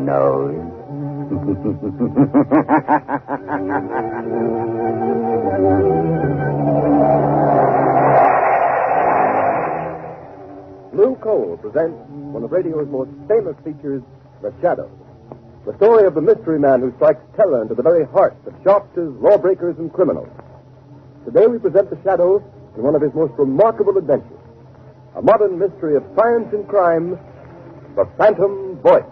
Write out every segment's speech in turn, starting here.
nose. Blue Coal presents one of radio's most famous features, The Shadow. The story of the mystery man who strikes terror into the very hearts of shopkeepers, lawbreakers, and criminals. Today we present The Shadow in one of his most remarkable adventures. A modern mystery of science and crime, The Phantom Voice.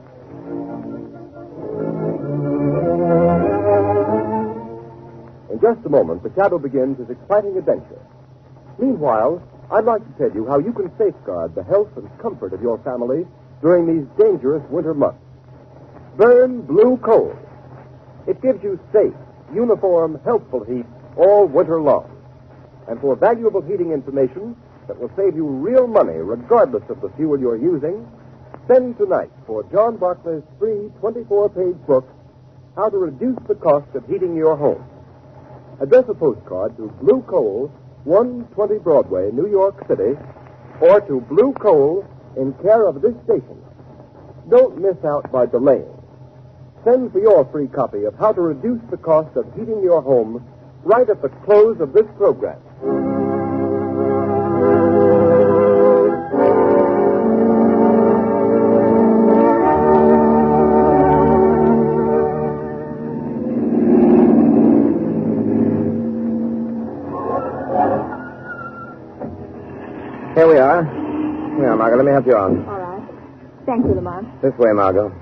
In just a moment, The Shadow begins his exciting adventure. Meanwhile, I'd like to tell you how you can safeguard the health and comfort of your family during these dangerous winter months. Burn Blue Coal. It gives you safe, uniform, healthful heat all winter long. And for valuable heating information that will save you real money regardless of the fuel you're using, send tonight for John Barclay's free 24-page book, How to Reduce the Cost of Heating Your Home. Address a postcard to Blue Coal, 120 Broadway, New York City, or to Blue Coal in care of this station. Don't miss out by delaying. Send for your free copy of How to Reduce the Cost of Heating Your Home right at the close of this program. Here we are. Here, Margot, let me help you on. All right. Thank you, Lamont. This way, Margot.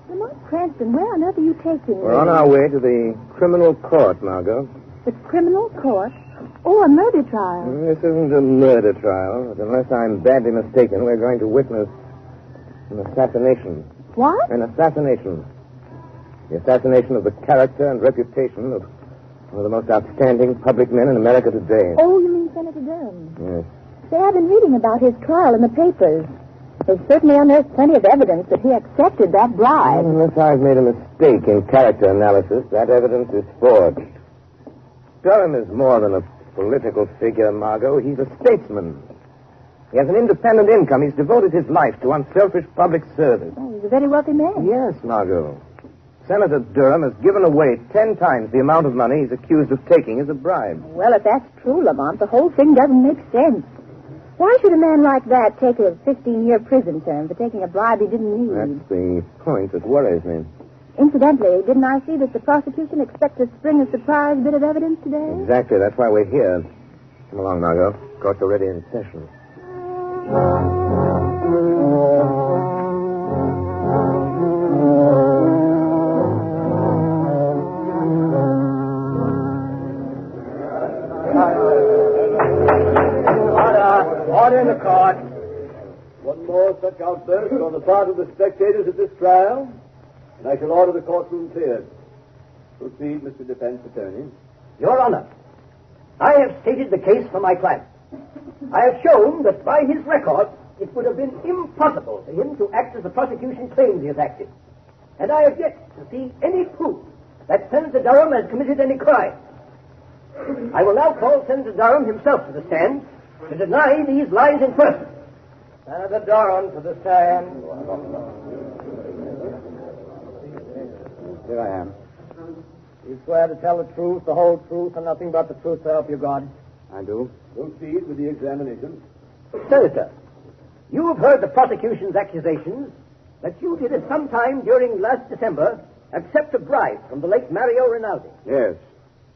Lamont Cranston, where on earth are you taking me? We're on our way to the criminal court, Margot. The criminal court? Oh, a murder trial. This isn't a murder trial, but unless I'm badly mistaken, we're going to witness an assassination. What? An assassination. The assassination of the character and reputation of one of the most outstanding public men in America today. Oh, you mean Senator Durham? Yes. Say, I've been reading about his trial in the papers. They've certainly unearthed plenty of evidence that he accepted that bribe. Unless I've made a mistake in character analysis, that evidence is forged. Durham is more than a political figure, Margot. He's a statesman. He has an independent income. He's devoted his life to unselfish public service. Oh, he's a very wealthy man. Yes, Margot. Senator Durham has given away 10 times the amount of money he's accused of taking as a bribe. Well, if that's true, Lamont, the whole thing doesn't make sense. Why should a man like that take a 15-year prison term for taking a bribe he didn't need? That's the point that worries me. Incidentally, didn't I see that the prosecution expects to spring a surprise bit of evidence today? Exactly. That's why we're here. Come along, Margot. Court's already in session. Order in the court. One more such outburst on the part of the spectators at this trial, and I shall order the courtroom cleared. Proceed, Mr. Defense Attorney. Your Honor, I have stated the case for my client. I have shown that by his record, it would have been impossible for him to act as the prosecution claims he has acted. And I have yet to see any proof that Senator Durham has committed any crime. I will now call Senator Durham himself to the stand to deny these lies in person. Senator Durham to the stand. Here I am. You swear to tell the truth, the whole truth, and nothing but the truth to help you God? I do. Proceed with the examination. Senator, you have heard the prosecution's accusations that you did at some time during last December accept a bribe from the late Mario Rinaldi. Yes.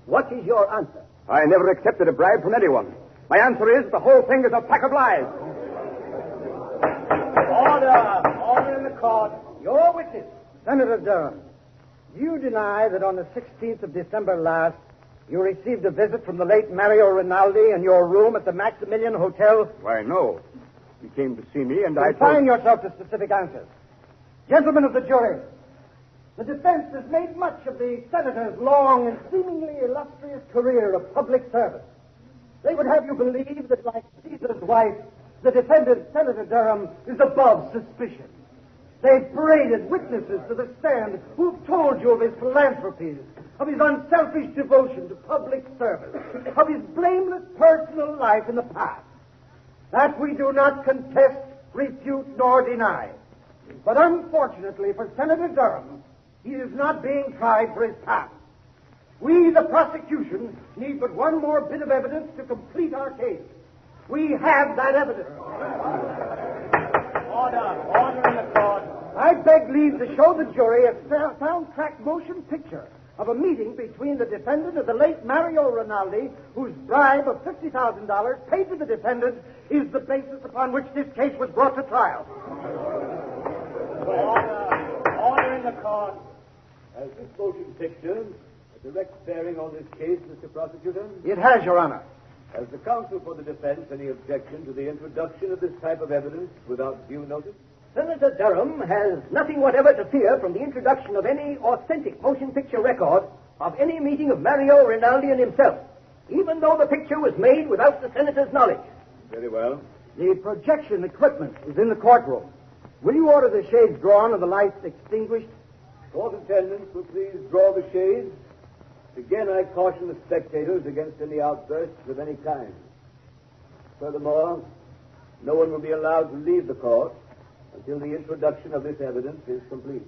What is your answer? I never accepted a bribe from anyone. My answer is the whole thing is a pack of lies. Order! Order in the court. Your witness. Senator Durham, do you deny that on the 16th of December last, you received a visit from the late Mario Rinaldi in your room at the Maximilian Hotel? Why, no. He came to see me, and Confine yourself to specific answers. Gentlemen of the jury, the defense has made much of the senator's long and seemingly illustrious career of public service. They would have you believe that, like Caesar's wife, the defendant, Senator Durham, is above suspicion. They've paraded witnesses to the stand who've told you of his philanthropies, of his unselfish devotion to public service, of his blameless personal life in the past. That we do not contest, refute, nor deny. But unfortunately for Senator Durham, he is not being tried for his past. We, the prosecution, need but one more bit of evidence to complete our case. We have that evidence. Order in the court. I beg leave to show the jury a soundtrack motion picture of a meeting between the defendant and the late Mario Rinaldi, whose bribe of $50,000 paid to the defendant is the basis upon which this case was brought to trial. Order in the court. Has this motion picture a direct bearing on this case, Mr. Prosecutor? It has, Your Honor. Has the counsel for the defense any objection to the introduction of this type of evidence without due notice? Senator Durham has nothing whatever to fear from the introduction of any authentic motion picture record of any meeting of Mario Rinaldi and himself, even though the picture was made without the senator's knowledge. Very well. The projection equipment is in the courtroom. Will you order the shades drawn and the lights extinguished? Court attendants will please draw the shades. Again, I caution the spectators against any outbursts of any kind. Furthermore, no one will be allowed to leave the court until the introduction of this evidence is complete.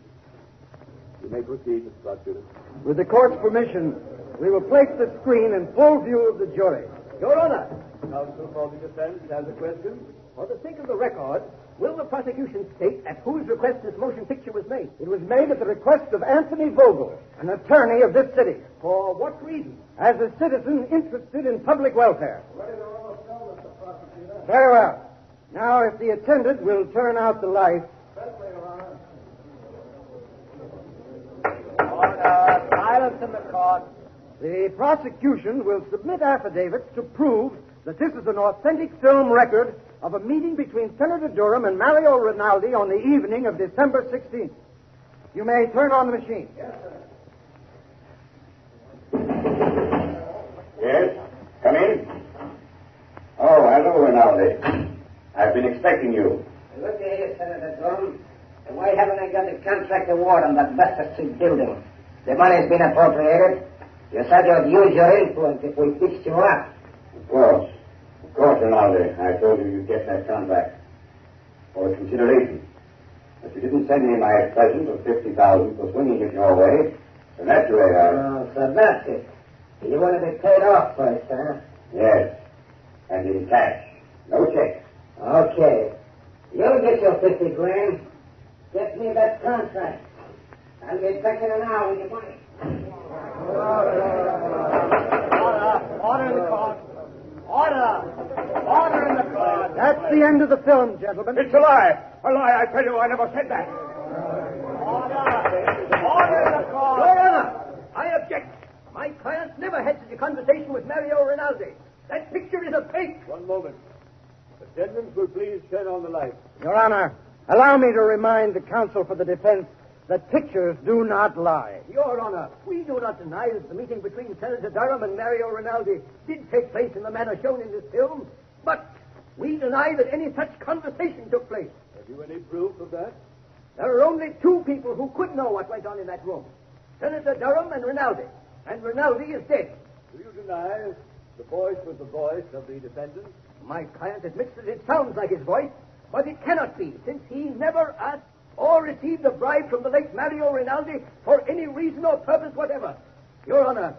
You may proceed, Mr. Prosecutor. With the court's permission, we will place the screen in full view of the jury. Your Honor, Counsel for the defense has a question. for the sake of the record, will the prosecution state at whose request this motion picture was made? It was made at the request of Anthony Vogel, an attorney of this city. For what reason? As a citizen interested in public welfare. Very well. Now, if the attendant will turn out the light. Order. Silence in the court. The prosecution will submit affidavits to prove that this is an authentic film record of a meeting between Senator Durham and Mario Rinaldi on the evening of December 16th. You may turn on the machine. Yes, sir. Yes? Come in. Oh, hello, Rinaldi. I've been expecting you. Look here, Senator Durham. Why haven't I got a contract award on that Buster Street building? The money's been appropriated. You said you'd use your influence if we fixed you up. Of course, Rinaldi. I told you you'd get that contract. For consideration. But you didn't send me my present of $50,000 for swinging it your way. So that's the way Oh, so that's it. You want to be paid off first, huh? Yes. And in cash. No check. Okay. You'll get your 50 grand. Get me that contract. I'll be back in an hour with your money. Order in the court. Order in the court. That's the end of the film, gentlemen. It's a lie. A lie. I tell you, I never said that. Order in the court. Your Honor, I object. My client never had such a conversation with Mario Rinaldi. That picture is a fake. One moment. Attendants will please turn on the light. Your Honor, allow me to remind the counsel for the defense that pictures do not lie. Your Honor, we do not deny that the meeting between Senator Durham and Mario Rinaldi did take place in the manner shown in this film, but we deny that any such conversation took place. Have you any proof of that? There are only two people who could know what went on in that room. Senator Durham and Rinaldi. And Rinaldi is dead. Do you deny the voice was the voice of the defendant? My client admits that it sounds like his voice, but it cannot be, since he never asked or received a bribe from the late Mario Rinaldi for any reason or purpose whatever. Your Honor,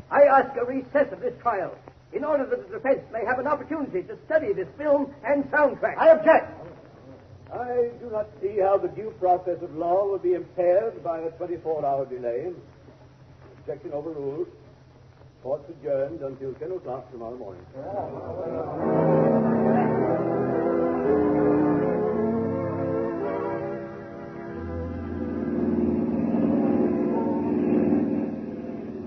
I ask a recess of this trial in order that the defense may have an opportunity to study this film and soundtrack. I object. I do not see how the due process of law will be impaired by a 24-hour delay. Objection overruled. Court's adjourned until 10 o'clock tomorrow morning.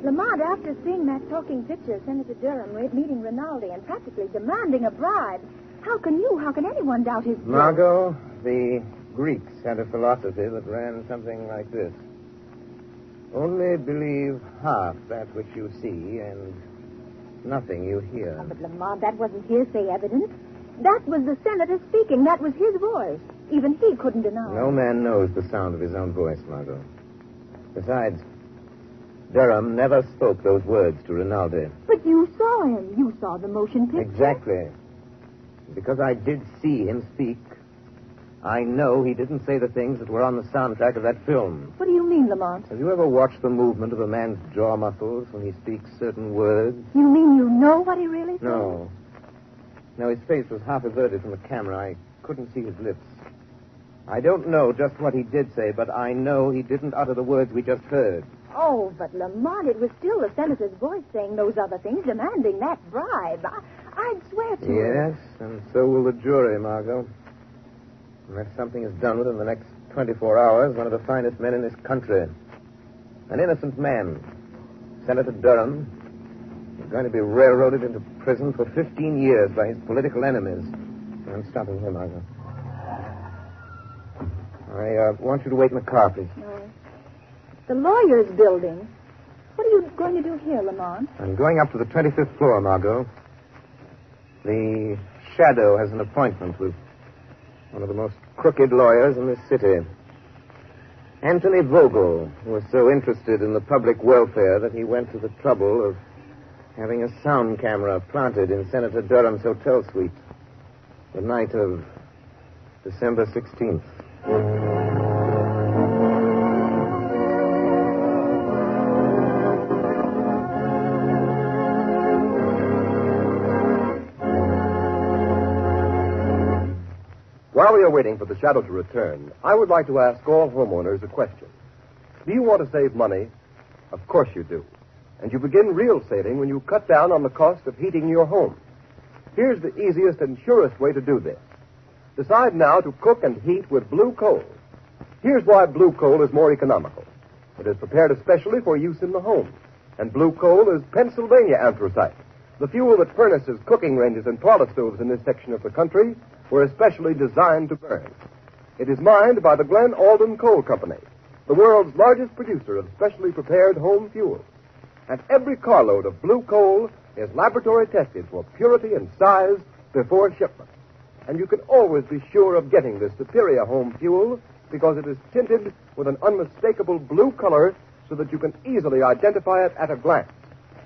Lamont, after seeing that talking picture of Senator Durham meeting Rinaldi and practically demanding a bribe, how can anyone doubt his guilt? Margot, the Greeks had a philosophy that ran something like this. Only believe half that which you see and nothing you hear. Oh, but Lamont, that wasn't hearsay evidence. That was the senator speaking. That was his voice. Even he couldn't deny. No man knows the sound of his own voice, Margot. Besides, Durham never spoke those words to Rinaldi. But you saw him. You saw the motion picture. Exactly. Because I did see him speak, I know he didn't say the things that were on the soundtrack of that film. What do you mean, Lamont? Have you ever watched the movement of a man's jaw muscles when he speaks certain words? You mean you know what he really said? No. No, his face was half averted from the camera. I couldn't see his lips. I don't know just what he did say, but I know he didn't utter the words we just heard. Oh, but Lamont, it was still the senator's voice saying those other things, demanding that bribe. I'd swear to it. Yes, and so will the jury, Margot. Unless something is done within the next 24 hours, one of the finest men in this country, an innocent man, Senator Durham, is going to be railroaded into prison for 15 years by his political enemies. I'm stopping here, Margot. I want you to wait in the car, please. No. The lawyer's building. What are you going to do here, Lamont? I'm going up to the 25th floor, Margot. The Shadow has an appointment with one of the most crooked lawyers in this city. Anthony Vogel, who was so interested in the public welfare that he went to the trouble of having a sound camera planted in Senator Durham's hotel suite the night of December 16th. While we are waiting for the Shadow to return, I would like to ask all homeowners a question. Do you want to save money? Of course you do. And you begin real saving when you cut down on the cost of heating your home. Here's the easiest and surest way to do this. Decide now to cook and heat with blue coal. Here's why blue coal is more economical. It is prepared especially for use in the home. And blue coal is Pennsylvania anthracite, the fuel that furnaces cooking ranges and parlor stoves in this section of the country were especially designed to burn. It is mined by the Glen Alden Coal Company, the world's largest producer of specially prepared home fuel. And every carload of blue coal is laboratory tested for purity and size before shipment. And you can always be sure of getting this superior home fuel because it is tinted with an unmistakable blue color so that you can easily identify it at a glance.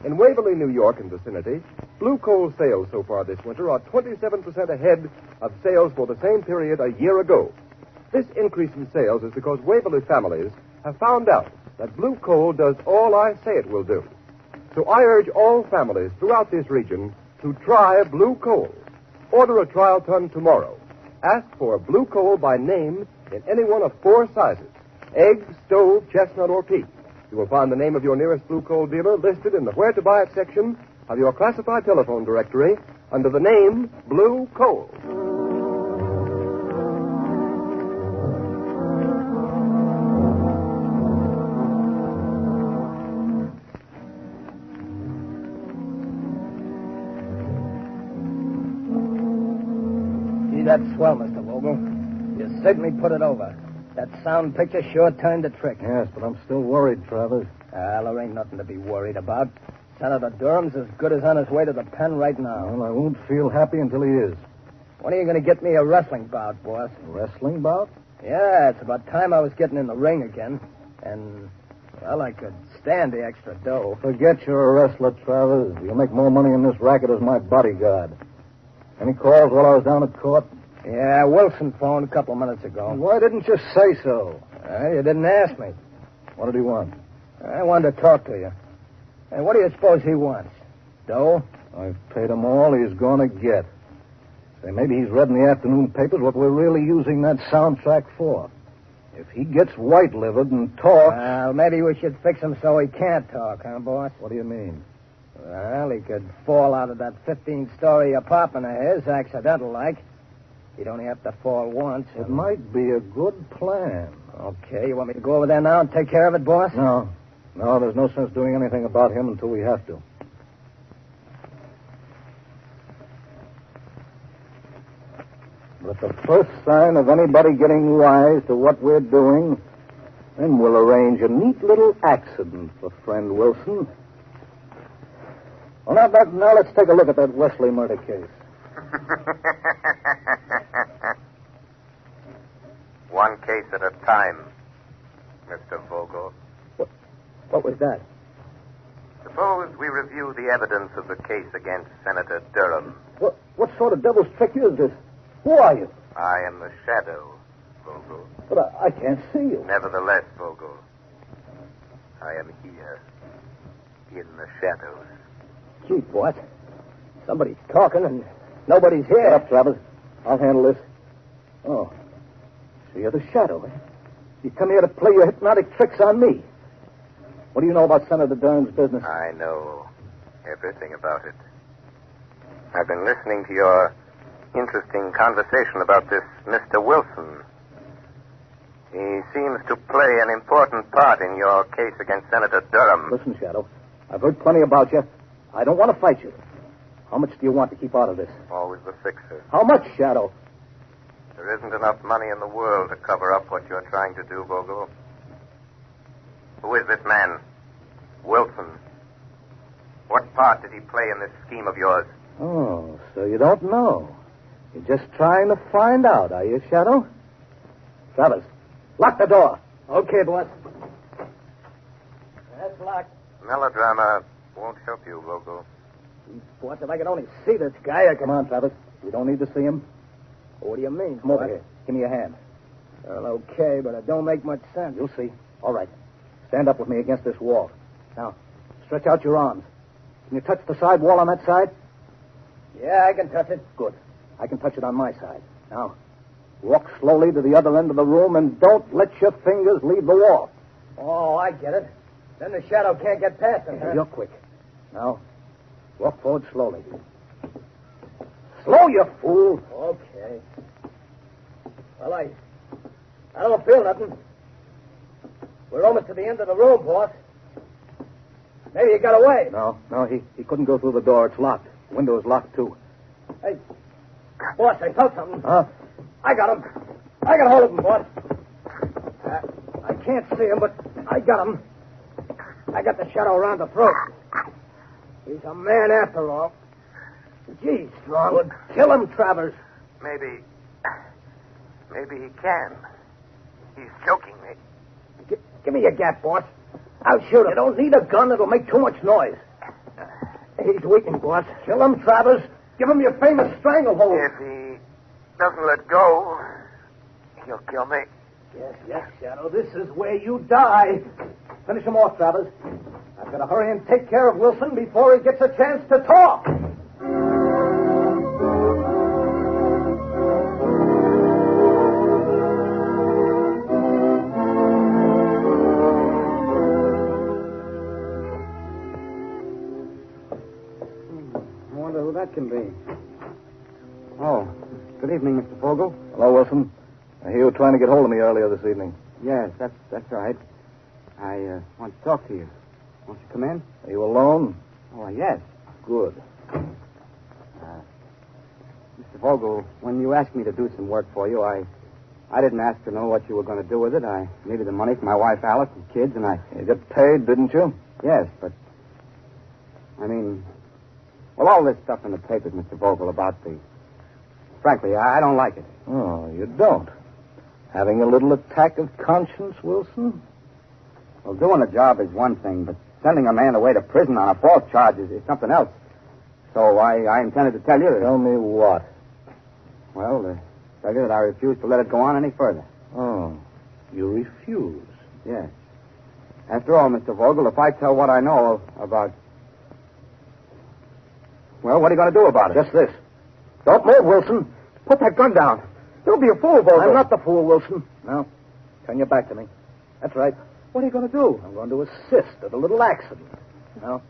In Waverly, New York and vicinity, blue coal sales so far this winter are 27% ahead of sales for the same period a year ago. This increase in sales is because Waverly families have found out that blue coal does all I say it will do. So I urge all families throughout this region to try blue coal. Order a trial ton tomorrow. Ask for blue coal by name in any one of 4 sizes: egg, stove, chestnut, or peak. You will find the name of your nearest blue coal dealer listed in the Where to Buy It section of your classified telephone directory under the name Blue Coal. See that swell, Mr. Vogel? You certainly put it over. That sound picture sure turned the trick. Yes, but I'm still worried, Travers. Well, there ain't nothing to be worried about. Senator Durham's as good as on his way to the pen right now. Well, I won't feel happy until he is. When are you going to get me a wrestling bout, boss? A wrestling bout? Yeah, it's about time I was getting in the ring again. And, well, I could stand the extra dough. Forget you're a wrestler, Travers. You'll make more money in this racket as my bodyguard. Any calls while I was down at court? Yeah, Wilson phoned a couple of minutes ago. Why didn't you say so? You didn't ask me. What did he want? I wanted to talk to you. Hey, what do you suppose he wants? Dough? I've paid him all he's going to get. Say, maybe he's read in the afternoon papers what we're really using that soundtrack for. If he gets white-livered and talks... Well, maybe we should fix him so he can't talk, huh, boss? What do you mean? Well, he could fall out of that 15-story apartment of his, accidental-like. He'd only have to fall once. It might be a good plan. Okay, you want me to go over there now and take care of it, boss? No, there's no sense doing anything about him until we have to. But the first sign of anybody getting wise to what we're doing, then we'll arrange a neat little accident for friend Wilson. Well, now let's take a look at that Wesley murder case. One case at a time, Mr. Vogel. What was that? Suppose we review the evidence of the case against Senator Durham. What sort of devil's trick is this? Who are you? I am the Shadow. Vogel. But I can't see you. Nevertheless, Vogel, I am here, in the shadows. Gee, what? Somebody's talking and nobody's here. Shut up, Travis. I'll handle this. Oh. So you're the shadow, eh? You come here to play your hypnotic tricks on me. What do you know about Senator Durham's business? I know everything about it. I've been listening to your interesting conversation about this Mr. Wilson. He seems to play an important part in your case against Senator Durham. Listen, Shadow, I've heard plenty about you. I don't want to fight you. How much do you want to keep out of this? Always the fixer. How much, Shadow? There isn't enough money in the world to cover up what you're trying to do, Vogel. Who is this man? Wilson. What part did he play in this scheme of yours? Oh, so you don't know. You're just trying to find out, are you, Shadow? Travis, lock the door. Okay, boss. That's locked. Melodrama won't help you, Vogel. Gee, boss, if I could only see this guy, I could... Come on, Travis. You don't need to see him. What do you mean? Come over here. Give me your hand. Well, okay, but it don't make much sense. You'll see. All right. Stand up with me against this wall. Now, stretch out your arms. Can you touch the side wall on that side? Yeah, I can touch it. Good. I can touch it on my side. Now, walk slowly to the other end of the room and don't let your fingers leave the wall. Oh, I get it. Then the shadow can't get past him, huh? You're quick. Now, walk forward slowly. Slow, you fool. Okay. Well, I don't feel nothing. We're almost to the end of the room, boss. Maybe he got away. No, he couldn't go through the door. It's locked. The window is locked, too. Hey, boss, I felt something. Huh? I got him. I got hold of him, boss. I can't see him, but I got him. I got the shadow around the throat. He's a man after all. Gee, Strong. Would kill him, Travers. Maybe he can. He's choking me. Give me your gap, boss. I'll shoot him. You don't need a gun. It'll make too much noise. He's weakening, boss. Kill him, Travers. Give him your famous stranglehold. If he doesn't let go, he'll kill me. Yes, Shadow. This is where you die. Finish him off, Travers. I've got to hurry and take care of Wilson before he gets a chance to talk. I wonder who that can be. Oh, good evening, Mr. Vogel. Hello, Wilson. I hear you were trying to get hold of me earlier this evening. Yes, that's right. I want to talk to you. Won't you come in? Are you alone? Oh, yes. Good. Mr. Vogel, when you asked me to do some work for you, I didn't ask to know what you were going to do with it. I needed the money for my wife, Alice, and kids, and You got paid, didn't you? Yes, but... Well, all this stuff in the papers, Mr. Vogel, about the... Frankly, I don't like it. Oh, you don't? Having a little attack of conscience, Wilson? Well, doing a job is one thing, but sending a man away to prison on a false charge is something else. So I intended to tell you that... Tell me what? Well, tell you that I refuse to let it go on any further. Oh, you refuse? Yes. After all, Mr. Vogel, if I tell what I know about... Well, what are you going to do about it? Just this. Don't move, Wilson. Put that gun down. Don't be a fool, Vogel. I'm not the fool, Wilson. Now, turn your back to me. That's right. What are you going to do? I'm going to assist at a little accident. Now,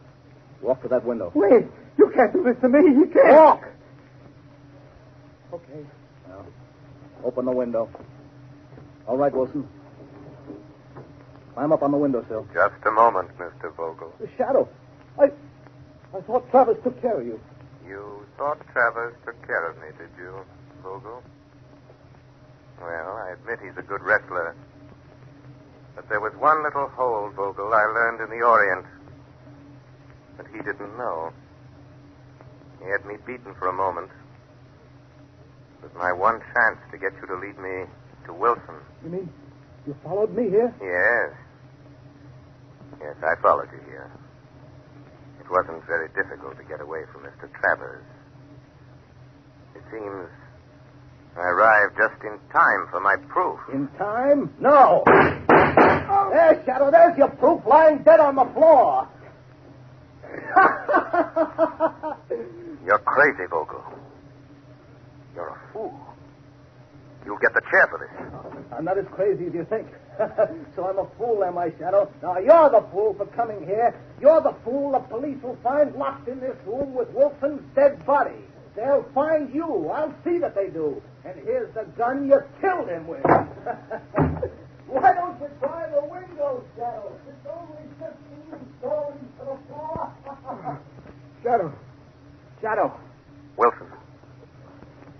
walk to that window. Wait. You can't do this to me. You can't. Walk! Okay. Now, open the window. All right, Wilson. Climb up on the windowsill. Just a moment, Mr. Vogel. The shadow. I thought Travis took care of you. You thought Travers took care of me, did you, Vogel? Well, I admit he's a good wrestler. But there was one little hold, Vogel, I learned in the Orient that he didn't know. He had me beaten for a moment. It was my one chance to get you to lead me to Wilson. You mean you followed me here? Yes. Yes, I followed you here. It wasn't very difficult to get away from Mr. Travers. It seems I arrived just in time for my proof. In time? No. There, Shadow, there's your proof lying dead on the floor. You're crazy, Vogel. You're a fool. You'll get the chair for this. I'm not as crazy as you think. So I'm a fool, am I, Shadow? Now, you're the fool for coming here. You're the fool the police will find locked in this room with Wilson's dead body. They'll find you. I'll see that they do. And here's the gun you killed him with. Why don't you try the window, Shadow? It's only 15 stories to the floor. Shadow. Shadow. Wilson.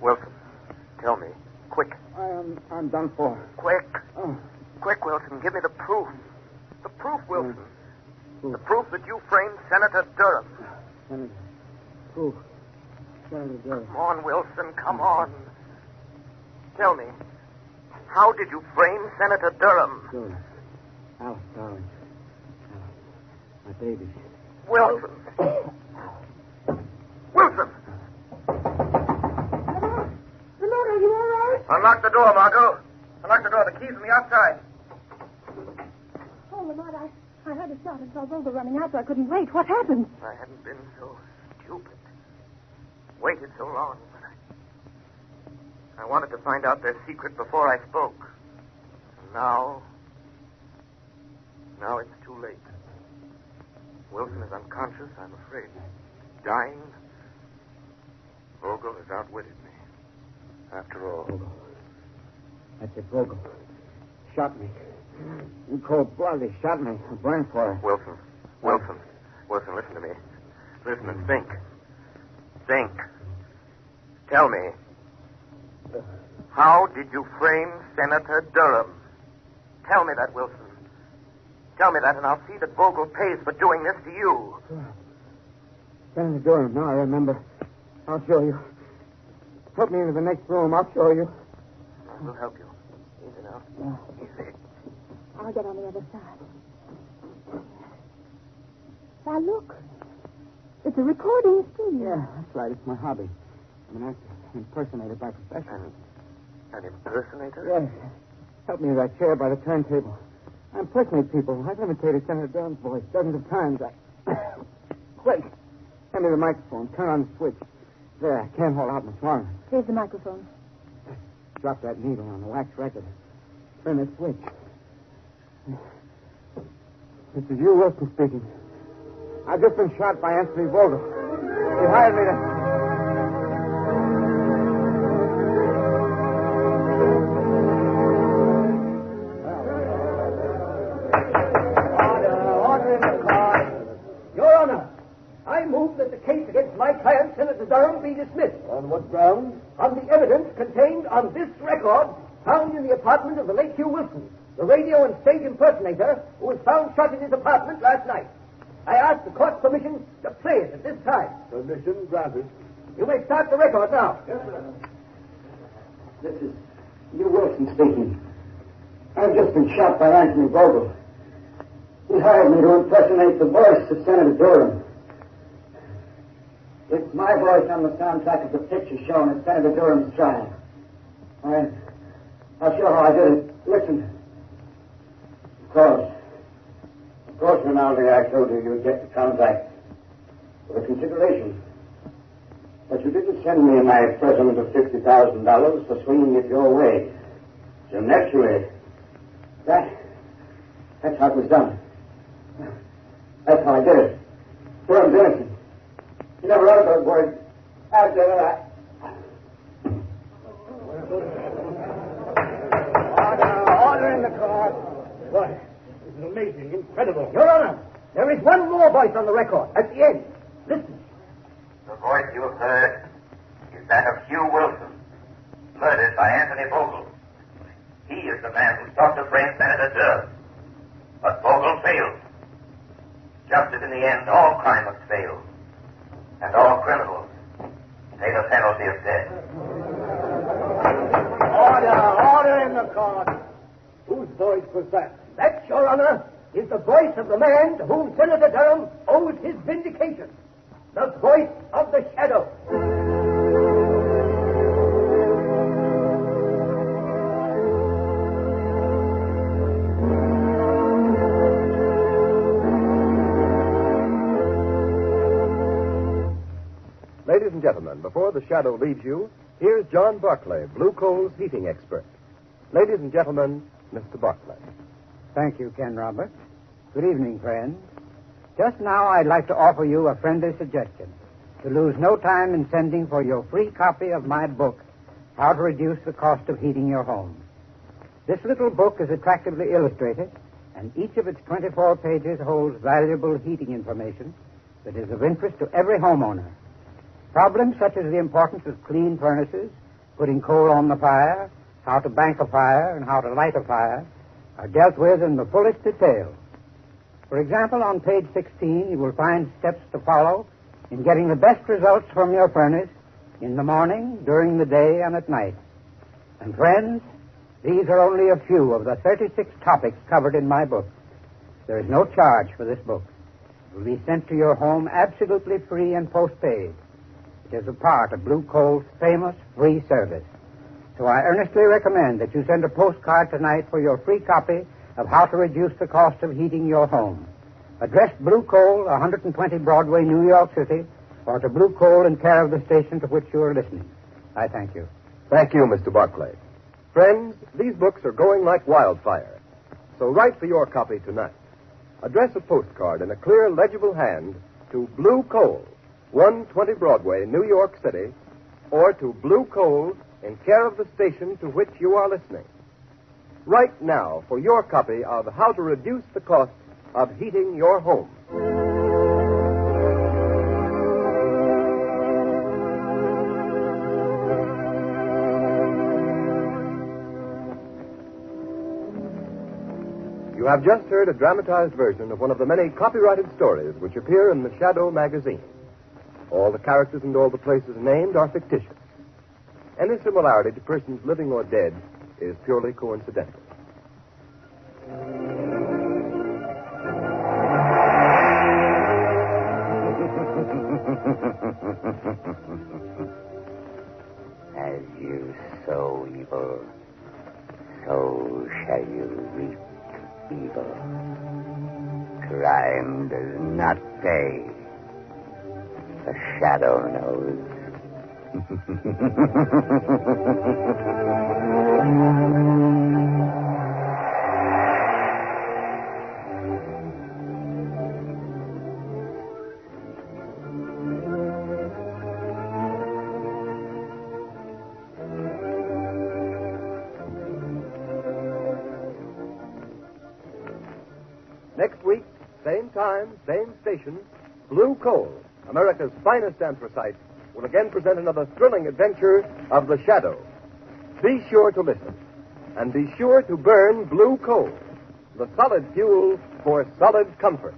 Wilson, tell me. Quick. I'm done for. Quick. Oh. Quick, Wilson. Give me the proof. The proof, Wilson. The proof that you framed Senator Durham. Senator. Proof. Senator Durham. Come on, Wilson. Come on. Tell me. How did you frame Senator Durham? Durham. Alice, darling. My baby. Wilson. Wilson! Lamont, are you all right? Unlock the door, Margot. Unlock the door. The key's on the outside. Oh, Lamont, I heard a shot and saw Vogel running out, so I couldn't wait. What happened? I hadn't been so stupid. Waited so long. I wanted to find out their secret before I spoke. And now it's too late. Wilson is unconscious, I'm afraid. Dying. Vogel has outwitted me. After all. Vogel. That's it, Vogel. Shot me. In cold blood, he shot me. I'm burning for it. Wilson, listen to me. Listen and think. Think. Tell me. How did you frame Senator Durham? Tell me that, Wilson. Tell me that, and I'll see that Vogel pays for doing this to you. Senator Durham, now I remember. I'll show you. Put me into the next room. I'll show you. I will help you. Easy now. Yeah. Easy. I'll get on the other side. Now, look. It's a recording studio. Yeah, that's right. It's my hobby. I'm an actor, an impersonator by profession. An impersonator? Yes. Help me with that chair by the turntable. I impersonate people. I've imitated Senator Durham's voice dozens of times. Quick. Hand me the microphone. Turn on the switch. There, I can't hold out much longer. Here's the microphone. Drop that needle on the wax record. Turn the switch. This is you, Wilson, speaking. I've just been shot by Anthony Vogel. He hired me to... Order in the court. Your Honor, I move that the case against my client, Senator Durham, be dismissed. On what grounds? On the evidence contained on this record found in the apartment of the late Hugh Wilson, the radio and stage impersonator who was found shot in his apartment last night. I ask the court's permission to play it at this time. Permission granted. You may start the record now. Yes, sir. This is Hugh Wilson speaking. I've just been shot by Anthony Vogel. He hired me to impersonate the voice of Senator Durham. It's my voice on the soundtrack of the picture shown at Senator Durham's trial. I'll show how I did it. Listen. Of course, Rinaldi, I told you you'd get the contract for the consideration. But you didn't send me my present of $50,000 for swinging it your way. So naturally, that's how it was done. That's how I did it. Durham's innocent. You never heard those words. After that. Order in the court. What? This is amazing, incredible. Your Honor, there is one more voice on the record at the end. Listen. The voice you have heard is that of Hugh Wilson, murdered by Anthony Vogel. He is the man who sought to frame Senator Durham. But Vogel failed. Just as in the end all crime must fail. And all criminals pay the penalty of death. Order in the court. Whose voice was that? That, Your Honor, is the voice of the man to whom Senator Durham owes his vindication. The voice of the shadow. Ladies and gentlemen, before the shadow leaves you, here's John Barclay, Blue Coal's heating expert. Ladies and gentlemen, Mr. Barclay. Thank you, Ken Roberts. Good evening, friends. Just now, I'd like to offer you a friendly suggestion. To lose no time in sending for your free copy of my book, How to Reduce the Cost of Heating Your Home. This little book is attractively illustrated, and each of its 24 pages holds valuable heating information that is of interest to every homeowner. Problems such as the importance of clean furnaces, putting coal on the fire, how to bank a fire, and how to light a fire are dealt with in the fullest detail. For example, on page 16, you will find steps to follow in getting the best results from your furnace in the morning, during the day, and at night. And friends, these are only a few of the 36 topics covered in my book. There is no charge for this book. It will be sent to your home absolutely free and postpaid. It is a part of Blue Coal's famous free service. So I earnestly recommend that you send a postcard tonight for your free copy of How to Reduce the Cost of Heating Your Home. Address Blue Coal, 120 Broadway, New York City, or to Blue Coal in care of the station to which you are listening. I thank you. Thank you, Mr. Barclay. Friends, these books are going like wildfire. So write for your copy tonight. Address a postcard in a clear, legible hand to Blue Coal, 120 Broadway, New York City, or to Blue Coal in care of the station to which you are listening. Write now for your copy of How to Reduce the Cost of Heating Your Home. You have just heard a dramatized version of one of the many copyrighted stories which appear in the Shadow magazine. All the characters and all the places named are fictitious. Any similarity to persons living or dead is purely coincidental. As you sow evil, so shall you reap evil. Crime does not pay. The shadow knows. Next week, same time, same station, Blue Coal, America's finest anthracite, will again present another thrilling adventure of the Shadow. Be sure to listen, and be sure to burn Blue Coal, the solid fuel for solid comfort.